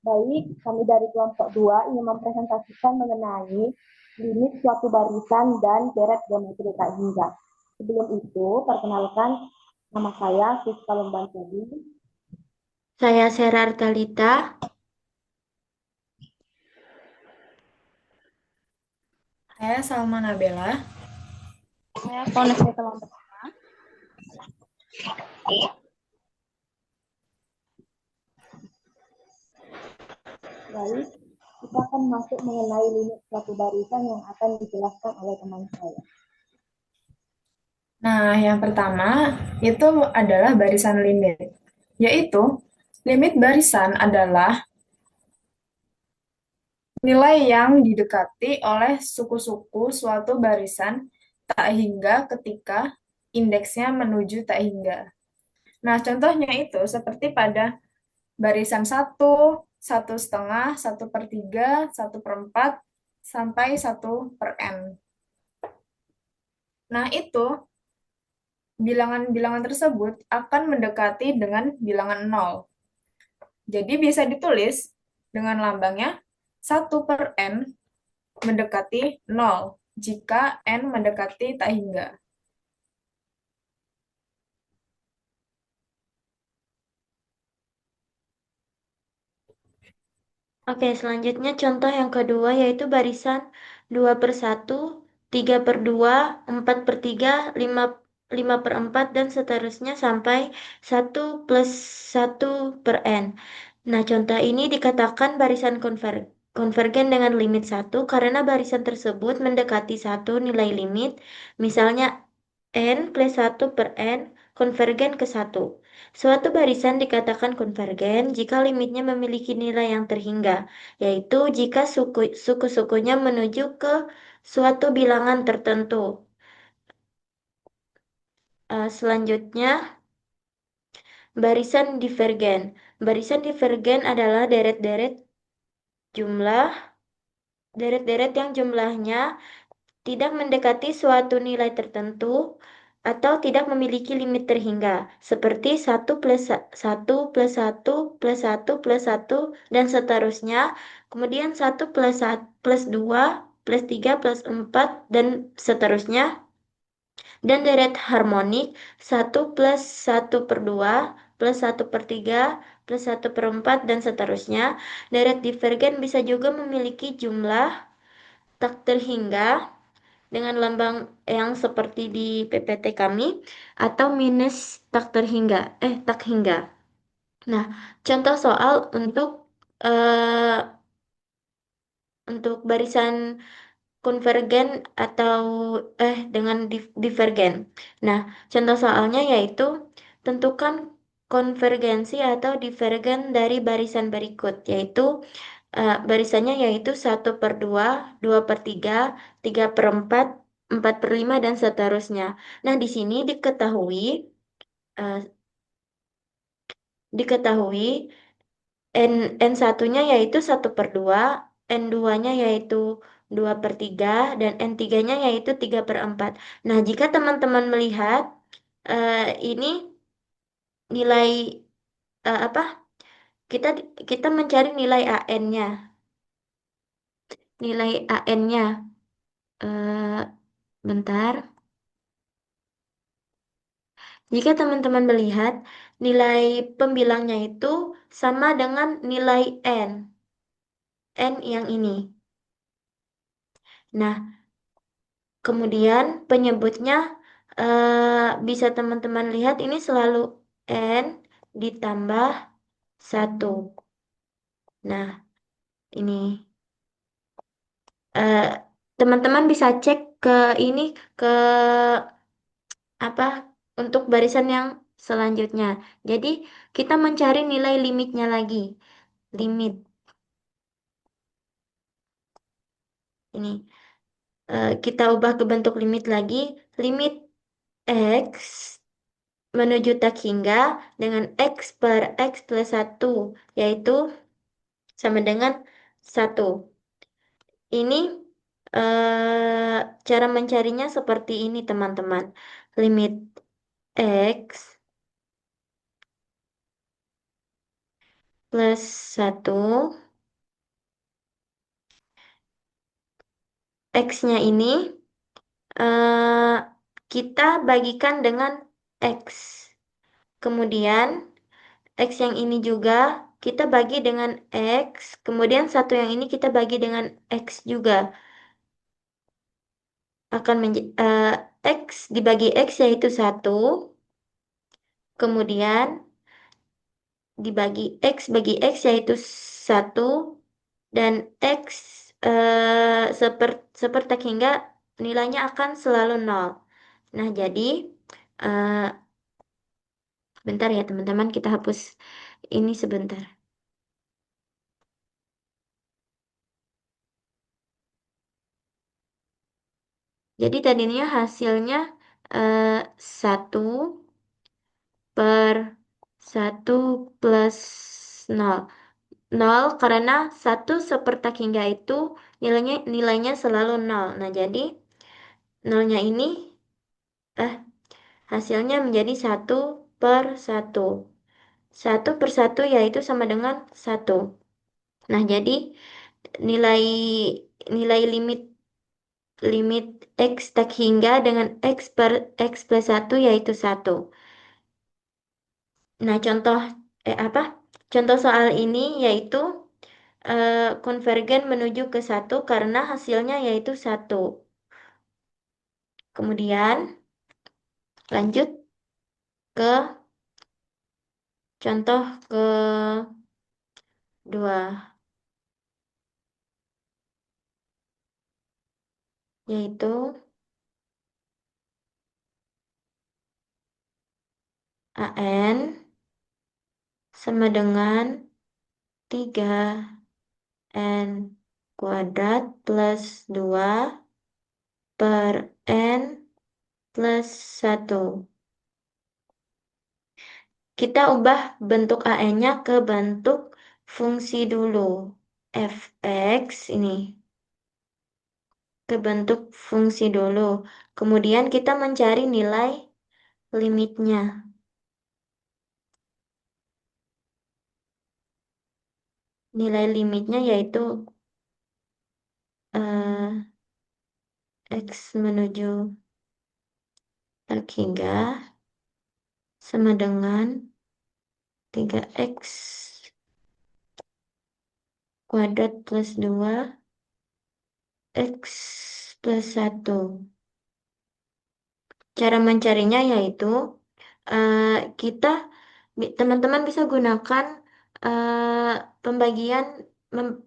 Baik, kami dari kelompok 2 ingin mempresentasikan mengenai limit suatu barisan dan deret geometri tak hingga. Sebelum itu, perkenalkan nama saya Siska Lombantedi. Saya Serar Talita. Saya Salma Nabela. Saya Pones dari kelompok. Baik, kita akan masuk mengenai limit suatu barisan yang akan dijelaskan oleh teman saya. Nah, yang pertama itu adalah barisan limit, yaitu limit barisan adalah nilai yang didekati oleh suku-suku suatu barisan tak hingga ketika indeksnya menuju tak hingga. Nah, contohnya itu seperti pada barisan satu, satu setengah, satu per tiga, satu per empat, sampai satu per n. Nah, itu bilangan-bilangan tersebut akan mendekati dengan bilangan nol. Jadi bisa ditulis dengan lambangnya satu per n mendekati nol jika n mendekati tak hingga. Oke, selanjutnya contoh yang kedua yaitu barisan 2 per satu, 3 per 2, 4 per 3, 5 5 per 4, dan seterusnya sampai satu plus satu per n. Nah, contoh ini dikatakan barisan konvergen dengan limit satu karena barisan tersebut mendekati satu nilai limit, misalnya n plus satu per n konvergen ke satu. Suatu barisan dikatakan konvergen jika limitnya memiliki nilai yang terhingga, yaitu jika suku-sukunya menuju ke suatu bilangan tertentu. Selanjutnya, barisan divergen. Barisan divergen adalah jumlah deret-deret yang jumlahnya tidak mendekati suatu nilai tertentu atau tidak memiliki limit terhingga, seperti satu plus satu plus satu plus satu plus satu dan seterusnya, kemudian satu plus 2 plus 3 plus 4 dan seterusnya, dan deret harmonik satu plus satu per 2 plus satu per 3 plus satu per 4 dan seterusnya. Deret divergen bisa juga memiliki jumlah tak terhingga dengan lambang yang seperti di PPT kami atau minus tak hingga. Nah, contoh soal untuk barisan konvergen atau dengan divergen. Nah, contoh soalnya yaitu tentukan konvergensi atau divergen dari barisan berikut, yaitu barisannya yaitu satu per 2, 2 per 3, 3 per 4, 4 per 5, dan seterusnya. Nah, di sini eh, diketahui N satunya yaitu satu per 2, N 2-nya yaitu 2 per 3, dan N 3-nya yaitu 3 per 4. Nah, jika teman-teman melihat ini nilai apa? Kita kita mencari nilai AN-nya. Nilai AN-nya bentar. Jika teman-teman melihat nilai pembilangnya itu sama dengan nilai N yang ini. Nah, kemudian penyebutnya bisa teman-teman lihat ini selalu N ditambah satu. Nah, ini eh, teman-teman bisa cek ke ini ke apa untuk barisan yang selanjutnya. Jadi, kita mencari nilai limitnya lagi. Limit ini kita ubah ke bentuk limit lagi. Limit X menuju tak hingga dengan X per X plus satu, yaitu sama dengan satu. Ini cara mencarinya seperti ini, teman-teman. Limit X plus 1. X-nya ini kita bagikan dengan X. Kemudian X yang ini juga kita bagi dengan X. Kemudian satu yang ini kita bagi dengan X juga. X dibagi X yaitu 1. Kemudian dibagi X bagi X yaitu 1. Dan X seperti hingga nilainya akan selalu 0. Nah, jadi eh, bentar ya teman-teman, kita hapus ini sebentar. Jadi tadinya hasilnya 1 per 1 plus 0. 0 karena 1 sepertak hingga itu nilainya selalu 0. Nah, jadi 0-nya ini hasilnya menjadi 1 per 1. 1 per 1 yaitu sama dengan 1. Nah, jadi nilai nilai limit X tak hingga dengan X per X plus 1 yaitu 1. Nah, contoh soal ini yaitu konvergen menuju ke 1 karena hasilnya yaitu 1. Kemudian lanjut ke contoh kedua, yaitu AN sama dengan 3N kuadrat plus 2 per N plus 1. Kita ubah bentuk AN-nya ke bentuk fungsi dulu. Fx ini ke bentuk fungsi dulu. Kemudian kita mencari nilai limitnya. Nilai limitnya yaitu X menuju X hingga sama dengan 3X kuadrat plus 2 X plus 1. Cara mencarinya yaitu teman-teman bisa gunakan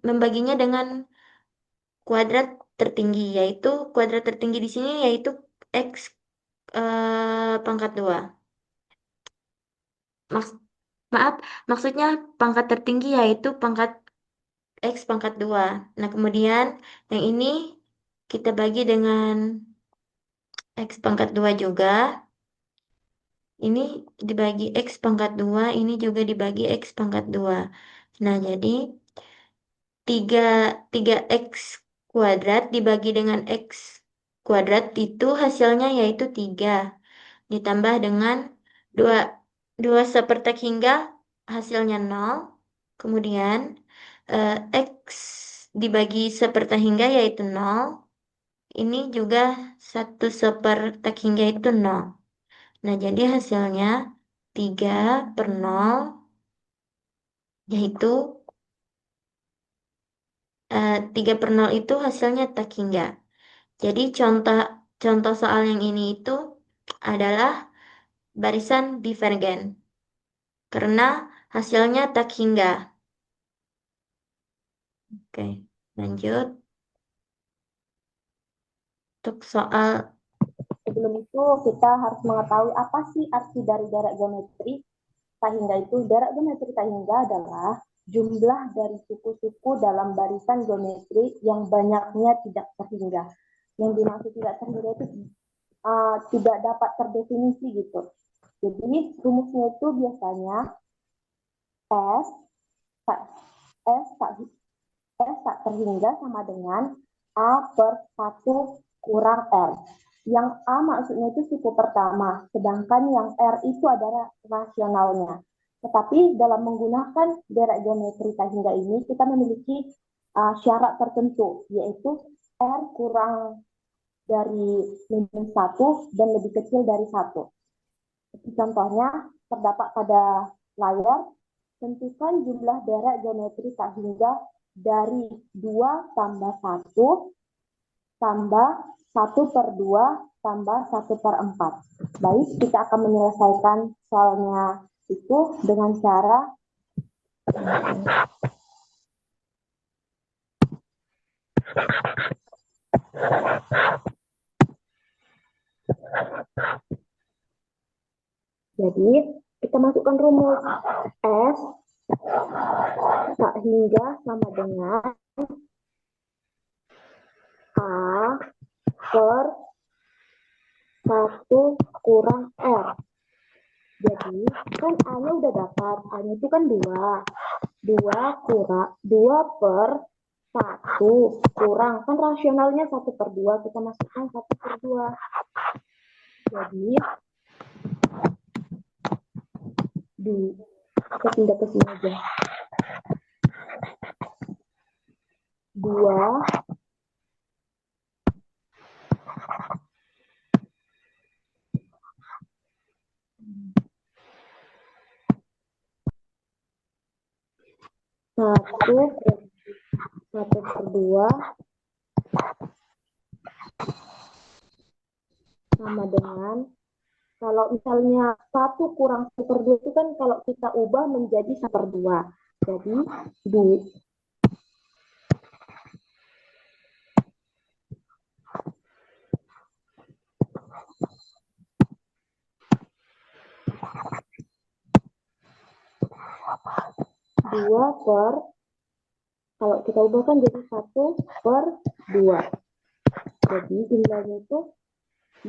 membaginya dengan kuadrat tertinggi, yaitu kuadrat tertinggi di sini yaitu X pangkat 2. Maaf, maksudnya pangkat tertinggi yaitu pangkat X pangkat 2. Nah, kemudian yang ini kita bagi dengan X pangkat 2 juga. Ini dibagi X pangkat 2, ini juga dibagi X pangkat 2. Nah, jadi 3X kuadrat dibagi dengan X kuadrat itu hasilnya yaitu 3. Ditambah dengan 2 sepertek hingga hasilnya 0. Kemudian X dibagi sepertek hingga yaitu 0. Ini juga 1 sepertek hingga itu 0. Nah, jadi hasilnya 3 per 0 yaitu 3 per 0 itu hasilnya tak hingga. Jadi contoh soal yang ini itu adalah barisan divergen karena hasilnya tak hingga. Oke, lanjut. Untuk soal Sebelum itu kita harus mengetahui apa sih arti dari derek geometri tak hingga itu. Derek geometri tak hingga adalah jumlah dari suku-suku dalam barisan geometri yang banyaknya tidak terhingga. Yang dimaksud tidak terhingga itu tidak dapat terdefinisi gitu. Jadi rumusnya itu biasanya S tak terhingga sama dengan A per 1 kurang R. Yang A maksudnya itu suku pertama, sedangkan yang R itu adalah rasionalnya. Tetapi dalam menggunakan deret geometri tak hingga ini, kita memiliki syarat tertentu, yaitu R kurang dari -1 dan lebih kecil dari 1. Contohnya, terdapat pada layar, tentukan jumlah deret geometri tak hingga dari 2 tambah 1 tambah 1/2 tambah 1/4. Baik, kita akan menyelesaikan soalnya itu dengan cara jadi kita masukkan rumus S tak hingga sama dengan A per 1 kurang R. Jadi kan A-nya udah dapat, A-nya itu kan 2. 2 per 1 kurang, kan rasionalnya 1/2, kita masukkan 1/2. Jadi kita pindah ke sini aja. 2 1/2 sama dengan, kalau misalnya 1 kurang 1/2 itu kan kalau kita ubah menjadi 1/2. Jadi 2 per, kalau kita ubahkan jadi 1/2. Jadi jumlahnya itu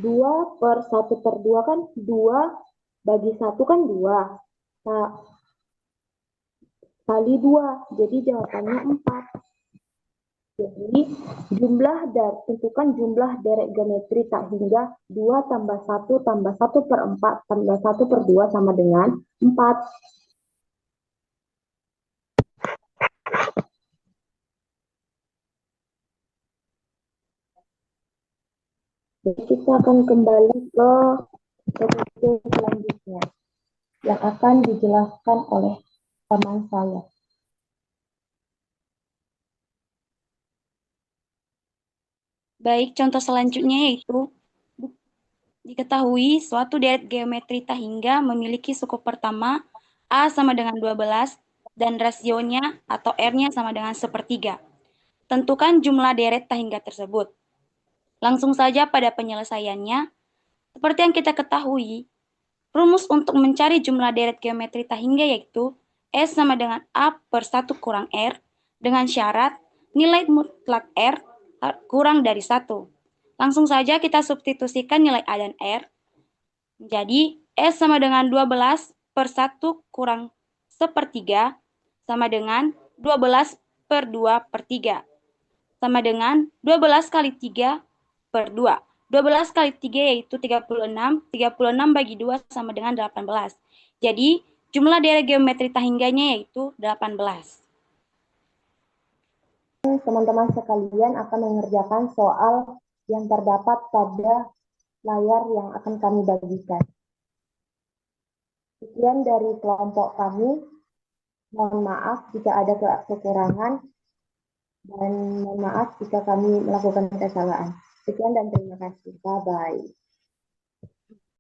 2 per 1/2 kan 2 bagi 1 kan 2. Nah, kali 2, jadi jawabannya 4. Jadi tentukan jumlah deret geometri tak hingga 2 tambah 1 tambah 1/4 tambah 1/2 sama dengan 4. Jadi kita akan kembali ke PPT selanjutnya yang akan dijelaskan oleh teman saya. Baik, contoh selanjutnya yaitu diketahui suatu deret geometri tak hingga memiliki suku pertama A sama dengan 12 dan rasionya atau R-nya sama dengan 1/3. Tentukan jumlah deret tak hingga tersebut. Langsung saja pada penyelesaiannya. Seperti yang kita ketahui, rumus untuk mencari jumlah deret geometri tak hingga yaitu S sama dengan A per 1 kurang R dengan syarat nilai mutlak R kurang dari 1. Langsung saja kita substitusikan nilai A dan R. Jadi S sama dengan 12 per 1 kurang 1/3 sama dengan 12 per 2/3. Sama dengan 12 kali 3 per 2. 12 kali 3 yaitu 36. 36 bagi 2 sama dengan 18. Jadi jumlah deret geometri tak hingganya yaitu 18. Teman-teman sekalian akan mengerjakan soal yang terdapat pada layar yang akan kami bagikan. Sekian dari kelompok kami. Mohon maaf jika ada kekurangan dan mohon maaf jika kami melakukan kesalahan. Sekian dan terima kasih. Bye-bye.